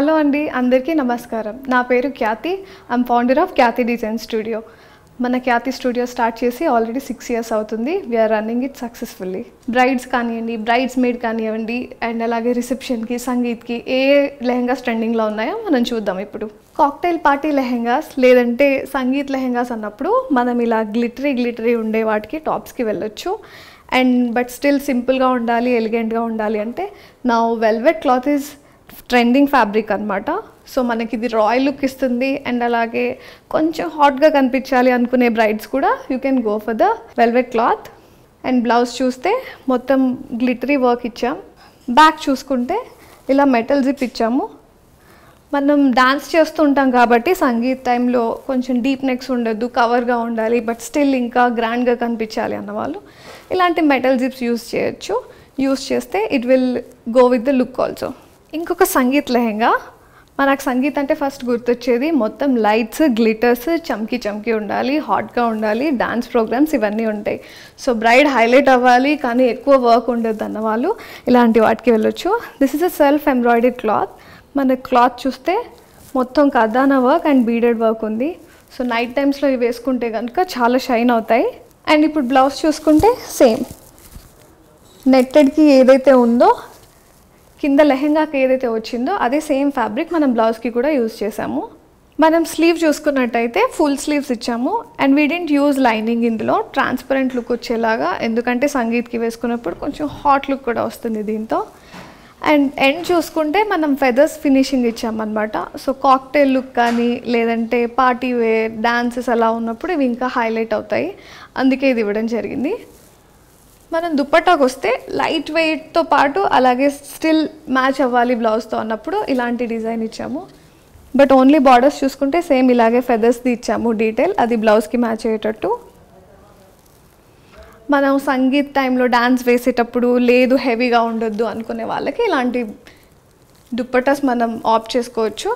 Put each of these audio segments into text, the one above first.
Hello అండి, అందరికీ నమస్కారం. నా పేరు Khyathi. I'm founder of Khyathi design studio. మన ఖ్యాతి స్టూడియో స్టార్ట్ చేసి ఆల్రెడీ 6 years అవుతుంది. We're running it successfully. Brides కానివ్వండి, బ్రైడ్స్ మేడ్ కానివ్వండి, అండ్ అలాగే రిసెప్షన్కి, సంగీత్కి ఏ లెహెంగాస్ ట్రెండింగ్లో ఉన్నాయో మనం చూద్దాం. ఇప్పుడు కాక్టైల్ పార్టీ లెహెంగాస్ లేదంటే సంగీత్ లెహెంగాస్ అన్నప్పుడు మనం ఇలా గ్లిటరీ ఉండే వాటికి టాప్స్కి వెళ్ళొచ్చు. అండ్ బట్ స్టిల్ సింపుల్గా ఉండాలి, ఎలిగెంట్గా ఉండాలి అంటే నా velvet cloth is trending fabric అనమాట. సో మనకి ఇది రాయల్ లుక్ ఇస్తుంది. అండ్ అలాగే కొంచెం హాట్గా కనిపించాలి అనుకునే బ్రైడ్స్ కూడా you can go for the velvet cloth. And blouse చూస్తే మొత్తం గ్లిటరీ వర్క్ ఇచ్చాం. బ్యాక్ చూసుకుంటే ఇలా మెటల్ జిప్ ఇచ్చాము. మనం డాన్స్ చేస్తూ ఉంటాం కాబట్టి సంగీత్ టైంలో కొంచెం డీప్ నెక్స్ ఉండొద్దు, కవర్గా ఉండాలి, బట్ స్టిల్ ఇంకా గ్రాండ్గా కనిపించాలి అన్నవాళ్ళు ఇలాంటి మెటల్ జిప్స్ యూస్ చేయొచ్చు. యూస్ చేస్తే it will go with the look also. ఇంకొక సంగీత్ లెహెంగా, మనకు సంగీత్ అంటే ఫస్ట్ గుర్తొచ్చేది మొత్తం లైట్స్, గ్లిటర్స్, చమ్కీ ఉండాలి, హాట్గా ఉండాలి, డాన్స్ ప్రోగ్రామ్స్ ఇవన్నీ ఉంటాయి. సో బ్రైడ్ హైలైట్ అవ్వాలి కానీ ఎక్కువ వర్క్ ఉండదు అన్న వాళ్ళు ఇలాంటి వాటికి వెళ్ళొచ్చు. This is a self embroidery cloth. మన క్లాత్ చూస్తే మొత్తం కదానా వర్క్ అండ్ బీడెడ్ వర్క్ ఉంది. సో నైట్ టైమ్స్లో ఇవి వేసుకుంటే కనుక చాలా షైన్ అవుతాయి. అండ్ ఇప్పుడు బ్లౌజ్ చూసుకుంటే సేమ్ నెట్టెడ్కి ఏదైతే ఉందో, కింద లెహెంగాకి ఏదైతే వచ్చిందో అదే సేమ్ ఫ్యాబ్రిక్ మనం బ్లౌజ్కి కూడా యూజ్ చేసాము. మనం స్లీవ్ చూసుకున్నట్టయితే ఫుల్ స్లీవ్స్ ఇచ్చాము. And we didn't use lining ఇందులో, ట్రాన్స్పరెంట్ లుక్ వచ్చేలాగా, ఎందుకంటే సంగీత్కి వేసుకున్నప్పుడు కొంచెం హాట్ లుక్ కూడా వస్తుంది దీంతో. అండ్ ఎండ్ చూసుకుంటే మనం ఫెదర్స్ ఫినిషింగ్ ఇచ్చామన్నమాట. సో కాక్టైల్ లుక్ కానీ లేదంటే పార్టీ వేర్, డాన్సెస్ అలా ఉన్నప్పుడు ఇవి ఇంకా హైలైట్ అవుతాయి, అందుకే ఇది ఇవ్వడం జరిగింది. మనం దుప్పట్టాకు వస్తే లైట్ వెయిట్తో పాటు అలాగే స్టిల్ మ్యాచ్ అవ్వాలి బ్లౌజ్తో అన్నప్పుడు ఇలాంటి డిజైన్ ఇచ్చాము. బట్ ఓన్లీ బార్డర్స్ చూసుకుంటే సేమ్ ఇలాగే ఫెదర్స్ది ఇచ్చాము డీటెయిల్, అది బ్లౌజ్కి మ్యాచ్ అయ్యేటట్టు. మనం సంగీత్ టైంలో డాన్స్ వేసేటప్పుడు లేదు హెవీగా ఉండొద్దు అనుకునే వాళ్ళకి ఇలాంటి దుప్పటాస్ మనం ఆప్ట్ చేసుకోవచ్చు.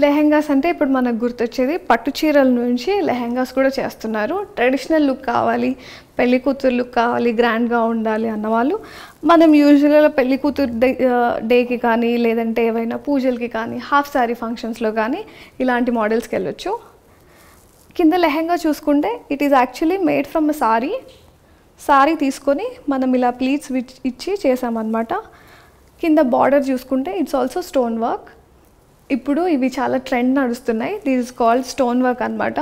లెహెంగాస్ అంటే ఇప్పుడు మనకు గుర్తొచ్చేది పట్టు చీరల నుంచి లెహెంగాస్ కూడా చేస్తున్నారు. ట్రెడిషనల్ లుక్ కావాలి, పెళ్లి కూతురు లుక్ కావాలి, గ్రాండ్గా ఉండాలి అన్నవాళ్ళు మనం యూజువల్గా పెళ్లి కూతురు డేకి కానీ లేదంటే ఏవైనా పూజలకి కానీ, హాఫ్ శారీ ఫంక్షన్స్లో కానీ ఇలాంటి మోడల్స్కి వెళ్ళొచ్చు. కింద లెహెంగా చూసుకుంటే it is actually made from a sorry తీసుకొని మనం ఇలా ప్లీట్స్ ఇచ్చి చేసామన్నమాట. కింద బార్డర్ చూసుకుంటే ఇట్స్ ఆల్సో స్టోన్ వర్క్. ఇప్పుడు ఇవి చాలా ట్రెండ్ నడుస్తున్నాయి. This is called stone work అనమాట.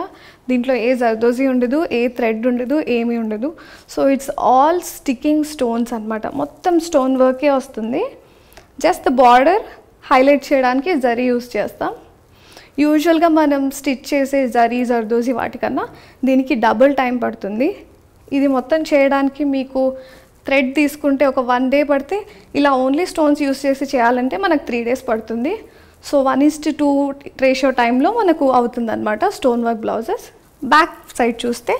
దీంట్లో ఏ జర్దోజీ ఉండదు, ఏ థ్రెడ్ ఉండదు, ఏమీ ఉండదు. So it's all sticking stones అనమాట. మొత్తం స్టోన్ వర్కే వస్తుంది. జస్ట్ ద బార్డర్ హైలైట్ చేయడానికి జరీ యూస్ చేస్తాం. యూజువల్గా మనం స్టిచ్ చేసే జర్దోజీ వాటికన్నా దీనికి డబుల్ టైం పడుతుంది. ఇది మొత్తం చేయడానికి మీకు థ్రెడ్ తీసుకుంటే ఒక 1 day పడితే, ఇలా ఓన్లీ స్టోన్స్ యూస్ చేసి చేయాలంటే మనకు 3 days పడుతుంది. సో 1:2 రేషియో టైంలో మనకు అవుతుంది అనమాట stone work blouses. Back side చూస్తే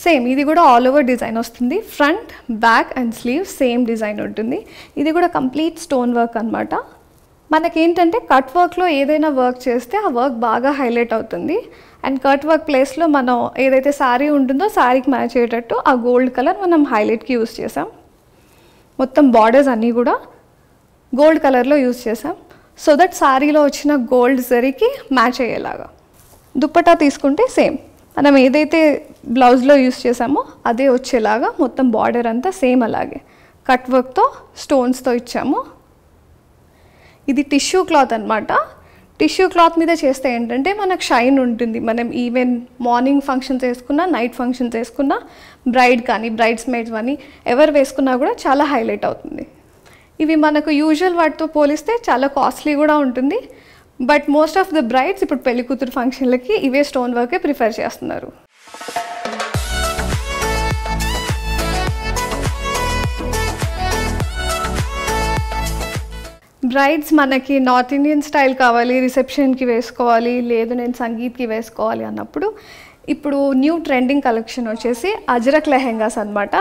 సేమ్ ఇది కూడా ఆల్ ఓవర్ డిజైన్ వస్తుంది. Front, back and slew same design ఉంటుంది. ఇది కూడా కంప్లీట్ స్టోన్ వర్క్ అనమాట. మనకేంటంటే కట్ వర్క్లో ఏదైనా వర్క్ చేస్తే ఆ వర్క్ బాగా హైలైట్ అవుతుంది. అండ్ కట్ వర్క్ ప్లేస్లో మనం ఏదైతే శారీ ఉంటుందో శారీకి మ్యాచ్ అయ్యేటట్టు ఆ గోల్డ్ కలర్ మనం హైలైట్కి యూస్ చేసాం. మొత్తం బార్డర్స్ అన్నీ కూడా గోల్డ్ కలర్లో యూస్ చేసాం, సో దట్ శారీలో వచ్చిన గోల్డ్ జరీకి మ్యాచ్ అయ్యేలాగా. దుప్పటా తీసుకుంటే సేమ్ మనం ఏదైతే బ్లౌజ్లో యూస్ చేసామో అదే వచ్చేలాగా మొత్తం బార్డర్ అంతా సేమ్ అలాగే కట్ వర్క్తో స్టోన్స్తో ఇచ్చాము. ఇది టిష్యూ క్లాత్ అనమాట. టిష్యూ క్లాత్ మీద చేస్తే ఏంటంటే మనకు షైన్ ఉంటుంది. మనం ఈవెన్ మార్నింగ్ ఫంక్షన్స్ వేసుకున్నా, నైట్ ఫంక్షన్స్ వేసుకున్నా, బ్రైడ్ కానీ బ్రైడ్స్ మేడ్స్ కానీ ఎవరు వేసుకున్నా కూడా చాలా హైలైట్ అవుతుంది. ఇవి మనకు యూజువల్ వాటితో పోలిస్తే చాలా కాస్ట్లీ కూడా ఉంటుంది. But most of the brides ఇప్పుడు పెళ్లి కూతురు ఫంక్షన్లకి ఇవే స్టోన్ వర్కే ప్రిఫర్ చేస్తున్నారు. బ్రైడ్స్ మనకి నార్త్ ఇండియన్ స్టైల్ కావాలి, రిసెప్షన్కి వేసుకోవాలి, లేదు నేను సంగీత్కి వేసుకోవాలి అన్నప్పుడు ఇప్పుడు న్యూ ట్రెండింగ్ కలెక్షన్ వచ్చేసి అజ్రక్ లెహెంగాస్ అనమాట.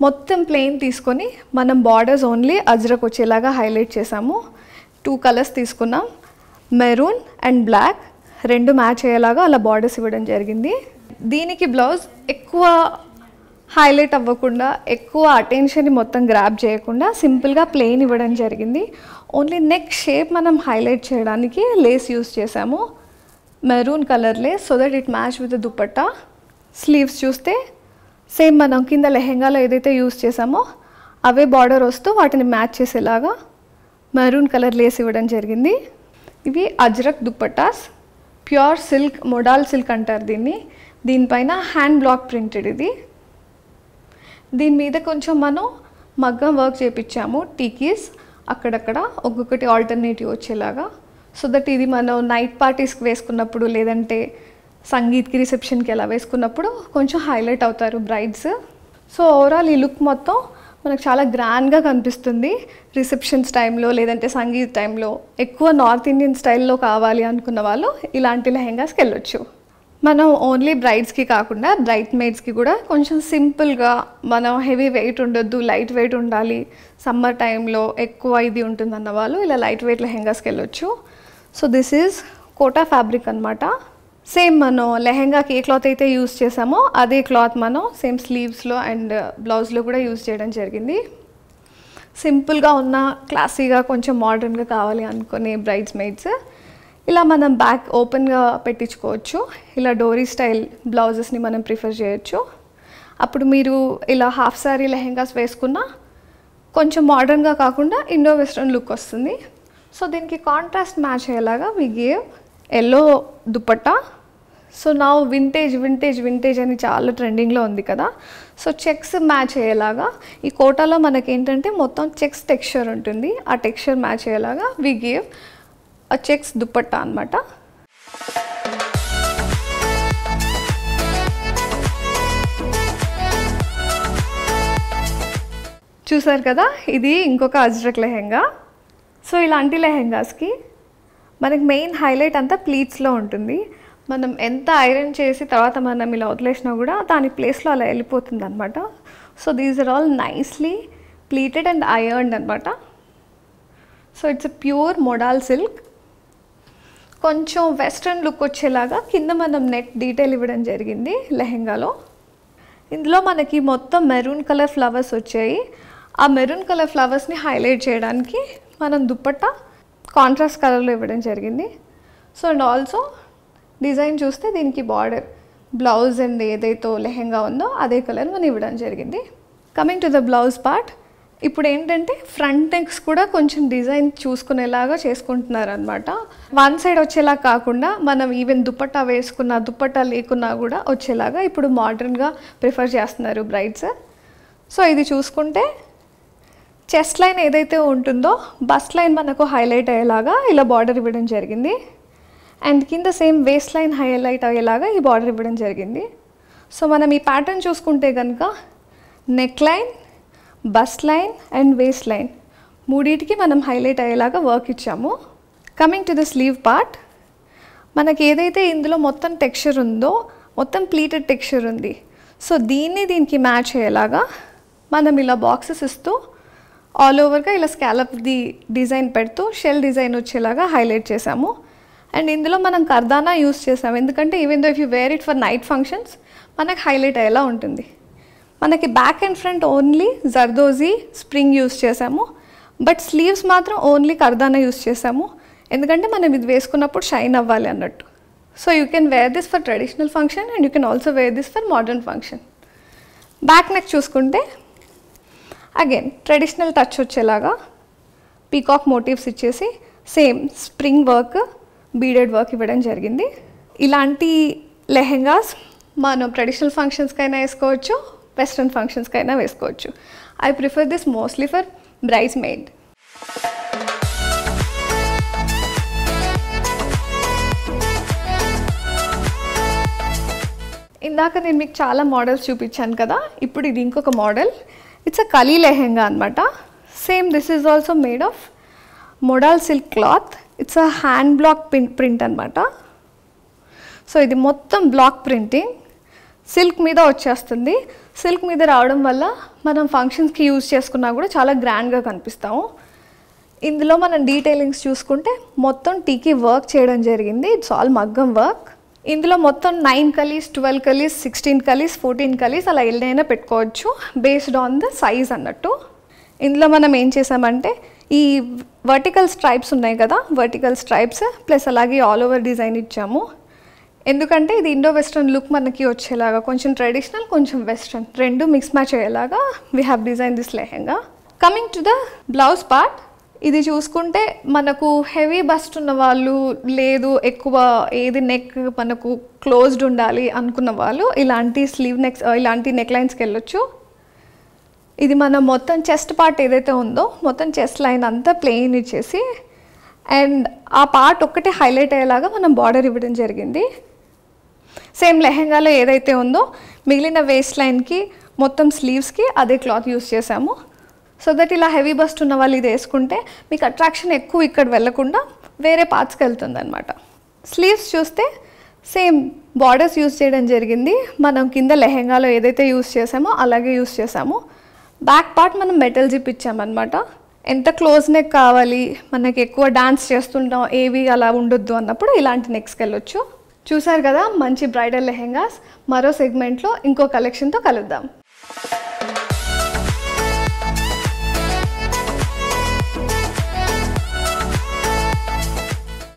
మొత్తం ప్లెయిన్ తీసుకొని మనం బార్డర్స్ ఓన్లీ అజ్రక్ వచ్చేలాగా హైలైట్ చేసాము. 2 కలర్స్ తీసుకున్నాం, మెరూన్ అండ్ బ్లాక్, 2 మ్యాచ్ అయ్యేలాగా అలా బార్డర్స్ ఇవ్వడం జరిగింది. దీనికి బ్లౌజ్ ఎక్కువ హైలైట్ అవ్వకుండా ఎక్కువ అటెన్షన్ని మొత్తం గ్రాబ్ చేయకుండా సింపుల్గా ప్లెయిన్ ఇవ్వడం జరిగింది. ఓన్లీ నెక్ షేప్ మనం హైలైట్ చేయడానికి లేస్ యూస్ చేసాము, maroon colour Lay's, so that it match with dupatta. Sleeves చూస్తే సేమ్ మనం కింద లెహెంగాలో ఏదైతే యూస్ చేసామో అవే బార్డర్ వస్తూ వాటిని మ్యాచ్ చేసేలాగా మెరూన్ కలర్ లేస్ ఇవ్వడం జరిగింది. ఇవి Ajrak dupattas, pure silk, modal silk అంటారు దీన్ని. దీనిపైన హ్యాండ్ బ్లాక్ ప్రింటెడ్ ఇది. దీని మీద కొంచెం మనం మగ్గం వర్క్ చేయించాము, టీకీస్ అక్కడక్కడ ఒక్కొక్కటి ఆల్టర్నేటివ్ వచ్చేలాగా, సో దట్ ఇది మనం నైట్ పార్టీస్కి వేసుకున్నప్పుడు లేదంటే సంగీత్కి రిసెప్షన్కి ఎలా వేసుకున్నప్పుడు కొంచెం హైలైట్ అవుతారు బ్రైడ్స్. సో ఓవరాల్ ఈ లుక్ మొత్తం మనకు చాలా గ్రాండ్గా కనిపిస్తుంది రిసెప్షన్స్ టైంలో లేదంటే సంగీత్ టైంలో. ఎక్కువ నార్త్ ఇండియన్ స్టైల్లో కావాలి అనుకున్న వాళ్ళు ఇలాంటి లెహెంగాస్కి వెళ్ళొచ్చు. మనం ఓన్లీ బ్రైడ్స్కి కాకుండా బ్రైడ్ మేడ్స్కి కూడా కొంచెం సింపుల్గా, మనం హెవీ వెయిట్ ఉండొద్దు, లైట్ వెయిట్ ఉండాలి, సమ్మర్ టైంలో ఎక్కువ ఇది ఉంటుందన్న వాళ్ళు ఇలా లైట్ వెయిట్ లెహెంగాస్కి వెళ్ళొచ్చు. So this is Kota fabric అనమాట. సేమ్ మనం లెహెంగాకి ఏ క్లాత్ అయితే యూస్ చేసామో అదే క్లాత్ మనం సేమ్ స్లీవ్స్లో అండ్ బ్లౌజ్లో కూడా యూస్ చేయడం జరిగింది. సింపుల్గా ఉన్న, క్లాసీగా, కొంచెం మోడర్న్గా కావాలి అనుకునే బ్రైడ్స్ మేడ్స్ ఇలా మనం బ్యాక్ ఓపెన్గా పెట్టించుకోవచ్చు. ఇలా డోరీ స్టైల్ బ్లౌజెస్ని మనం ప్రిఫర్ చేయొచ్చు. అప్పుడు మీరు ఇలా హాఫ్ సారీ లెహెంగాస్ వేసుకున్న కొంచెం మోడర్న్గా కాకుండా ఇండో వెస్ట్రన్ లుక్ వస్తుంది. సో దీనికి కాంట్రాస్ట్ మ్యాచ్ అయ్యేలాగా we gave yellow dupatta. So నా వింటేజ్ అని చాలా ట్రెండింగ్లో ఉంది కదా, సో చెక్స్ మ్యాచ్ అయ్యేలాగా ఈ కోటాలో మనకేంటంటే మొత్తం చెక్స్ టెక్స్చర్ ఉంటుంది, ఆ టెక్స్చర్ మ్యాచ్ అయ్యేలాగా వి గేవ్ ఆ చెక్స్ దుపట్టా అనమాట. చూసారు కదా, ఇది ఇంకొక అజ్రక్ లెహెంగా. సో ఇలాంటి లెహెంగాస్కి మనకి మెయిన్ హైలైట్ అంతా ప్లీట్స్లో ఉంటుంది. మనం ఎంత ఐరన్ చేసి తర్వాత మనం ఇలా వదిలేసినా కూడా దాని ప్లేస్లో అలా వెళ్ళిపోతుంది అనమాట. So these are all nicely pleated and ironed అనమాట. So it's pure modal silk. కొంచెం వెస్ట్రన్ లుక్ వచ్చేలాగా కింద మనం నెట్ డీటెయిల్ ఇవ్వడం జరిగింది లెహెంగాలో. ఇందులో మనకి మొత్తం మెరూన్ కలర్ ఫ్లవర్స్ వచ్చాయి. ఆ మెరూన్ కలర్ ఫ్లవర్స్ని హైలైట్ చేయడానికి మనం దుపట్టా కాంట్రాస్ట్ కలర్లో ఇవ్వడం జరిగింది. సో అండ్ ఆల్సో డిజైన్ చూస్తే దీనికి బార్డర్, బ్లౌజ్ అండ్ ఏదైతే లెహెంగా ఉందో అదే కలర్ మనం ఇవ్వడం జరిగింది. Coming to the blouse part, ఇప్పుడు ఏంటంటే ఫ్రంట్ నెక్స్ కూడా కొంచెం డిజైన్ చూసుకునేలాగా చేసుకుంటున్నారు అనమాట. వన్ సైడ్ వచ్చేలా కాకుండా మనం ఈవెన్ దుపట్టా వేసుకున్నా దుపట్టా లేకున్నా కూడా వచ్చేలాగా ఇప్పుడు మోడర్న్గా ప్రిఫర్ చేస్తున్నారు బ్రైడ్స్. సో ఇది చూసుకుంటే చెస్ట్ లైన్ ఏదైతే ఉంటుందో బస్ట్ లైన్ మనకు హైలైట్ అయ్యేలాగా ఇలా బార్డర్ ఇవ్వడం జరిగింది. అండ్ కింద సేమ్ వేస్ట్ లైన్ హైలైట్ అయ్యేలాగా ఈ బార్డర్ ఇవ్వడం జరిగింది. సో మనం ఈ ప్యాటర్న్ చూసుకుంటే కనుక neck line, bust line and waist line మూడింటికి మనం హైలైట్ అయ్యేలాగా వర్క్ ఇచ్చాము. Coming to the sleeve part, మనకి ఏదైతే ఇందులో మొత్తం టెక్స్చర్ ఉందో మొత్తం ప్లీటెడ్ టెక్స్చర్ ఉంది. సో దీనికి మ్యాచ్ అయ్యేలాగా మనం ఇలా బాక్సెస్ ఇస్తూ ఆల్ ఓవర్గా ఇలా స్కాలప్ది డిజైన్ పెడుతూ షెల్ డిజైన్ వచ్చేలాగా హైలైట్ చేసాము. అండ్ ఇందులో మనం కర్దానా యూస్ చేసాము, ఎందుకంటే even though if you wear it for night functions మనకు హైలైట్ అయ్యేలా ఉంటుంది. మనకి back and front only zardozi spring use చేసాము, బట్ స్లీవ్స్ మాత్రం ఓన్లీ కర్దానా యూస్ చేసాము, ఎందుకంటే మనం ఇది వేసుకున్నప్పుడు షైన్ అవ్వాలి అన్నట్టు. So you can wear this for traditional function and you can also wear this for modern function. Back neck చూసుకుంటే అగైన్ ట్రెడిషనల్ టచ్ వచ్చేలాగా పీకాక్ మోటివ్స్ ఇచ్చేసి same spring work, beaded work ఇవ్వడం జరిగింది. ఇలాంటి లెహెంగాస్ మనం ట్రెడిషనల్ ఫంక్షన్స్కైనా వేసుకోవచ్చు, వెస్ట్రన్ ఫంక్షన్స్కైనా వేసుకోవచ్చు. I prefer this mostly for brides made. ఇందాక నేను మీకు చాలా మోడల్స్ చూపించాను కదా, ఇప్పుడు ఇది ఇంకొక మోడల్. ఇట్స్ అ కలీ లెహెంగా అనమాట. Same this is also made of modal silk cloth. It's a hand black print అనమాట. సో ఇది మొత్తం బ్లాక్ ప్రింటింగ్ సిల్క్ మీద వచ్చేస్తుంది. సిల్క్ మీద రావడం వల్ల మనం ఫంక్షన్స్కి యూజ్ చేసుకున్నా కూడా చాలా గ్రాండ్గా కనిపిస్తాము. ఇందులో మనం డీటెయిలింగ్స్ చూసుకుంటే మొత్తం టీకి వర్క్ చేయడం జరిగింది. ఇట్స్ ఆల్ మగ్గం వర్క్. ఇందులో మొత్తం 9 కలీస్, 12 కలీస్, 16 కలీస్, 14 కలీస్ అలా ఎన్నైనా పెట్టుకోవచ్చు బేస్డ్ ఆన్ ద సైజ్ అన్నట్టు. ఇందులో మనం ఏం చేసామంటే ఈ వర్టికల్ స్ట్రైప్స్ ఉన్నాయి కదా, వర్టికల్ స్ట్రైప్స్ ప్లస్ అలాగే ఆల్ ఓవర్ డిజైన్ ఇచ్చాము. ఎందుకంటే ఇది ఇండో వెస్ట్రన్ లుక్ మనకి వచ్చేలాగా, కొంచెం ట్రెడిషనల్ కొంచెం వెస్ట్రన్ రెండు మిక్స్ మ్యాచ్ అయ్యేలాగా we have design this lehenga. Coming to the blouse part, ఇది చూసుకుంటే మనకు హెవీ బస్ట్ ఉన్న వాళ్ళు, లేదు ఎక్కువ ఏది నెక్ మనకు క్లోజ్డ్ ఉండాలి అనుకున్న వాళ్ళు ఇలాంటి స్లీవ్ నెక్స్, ఇలాంటి నెక్ లైన్స్కి వెళ్ళొచ్చు. ఇది మనం మొత్తం చెస్ట్ పార్ట్ ఏదైతే ఉందో మొత్తం చెస్ట్ లైన్ అంతా ప్లెయిన్ ఇచ్చేసి అండ్ ఆ పార్ట్ ఒక్కటే హైలైట్ అయ్యేలాగా మనం బార్డర్ ఇవ్వడం జరిగింది. సేమ్ లెహెంగాలో ఏదైతే ఉందో మిగిలిన వేస్ట్ లైన్కి మొత్తం స్లీవ్స్కి అదే క్లాత్ యూస్ చేసాము. సో దట్ ఇలా హెవీ బస్ట్ ఉన్న వాళ్ళు ఇది వేసుకుంటే మీకు అట్రాక్షన్ ఎక్కువ ఇక్కడ వెళ్ళకుండా వేరే పార్ట్స్కి వెళ్తుంది అనమాట. స్లీవ్స్ చూస్తే సేమ్ బార్డర్స్ యూస్ చేయడం జరిగింది. మనం కింద లెహెంగాలో ఏదైతే యూస్ చేసామో అలాగే యూస్ చేసాము. బ్యాక్ పార్ట్ మనం మెటల్ జిప్ ఇచ్చామన్నమాట. ఎంత క్లోజ్ నెక్ కావాలి, మనకి ఎక్కువ డాన్స్ చేస్తుంటాం ఏవి అలా ఉండొద్దు అన్నప్పుడు ఇలాంటి నెక్స్కి వెళ్ళొచ్చు. చూసారు కదా మంచి బ్రైడల్ లెహెంగాస్. మరో సెగ్మెంట్లో ఇంకో కలెక్షన్తో కలుద్దాం.